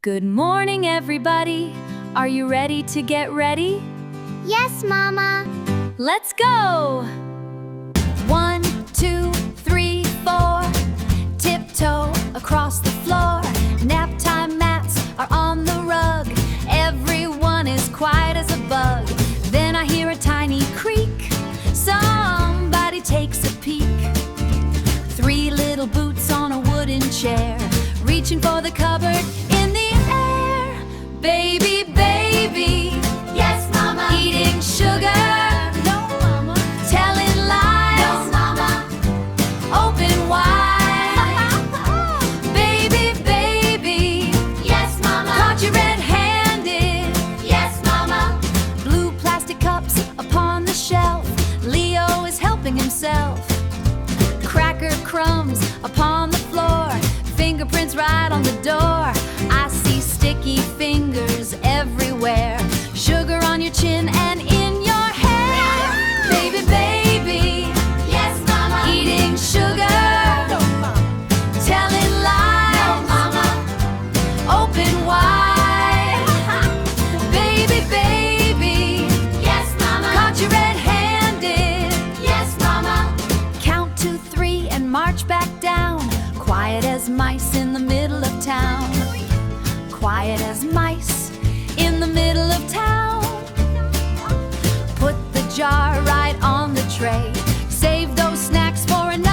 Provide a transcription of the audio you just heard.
Good morning, everybody. Are you ready to get ready? Yes, Mama. Let's go! 1, 2, 3, 4. Tiptoe across the floor. Nap time mats are on the rug. Everyone is quiet as a bug. Then I hear a tiny creak. Somebody takes a peek. 3 little boots on a wooden chair, reaching for the cupboard in the air. Baby, baby. Yes, Mama. Eating sugar. No, Mama. Telling lies. No, Mama. Open wide. Baby, baby. Yes, Mama. Caught you red-handed. Yes, Mama. Blue plastic cups upon the shelf. Leo is helping himself. Cracker crumbs upon the floor. Fingerprints right on the door. I see sticky fingers everywhere. Sugar on your chin and in your hair. Baby, baby. Yes, Mama. Eating sugar. No, Mama. Telling No, lies. Mama. Open wide. Baby, baby. Yes, Mama. Caught you red-handed. Yes, Mama. Count to 3 and march back down. Quiet as mice in the middle of town. Quiet as mice in the middle of town. Put the jar right on the tray. Save those snacks for another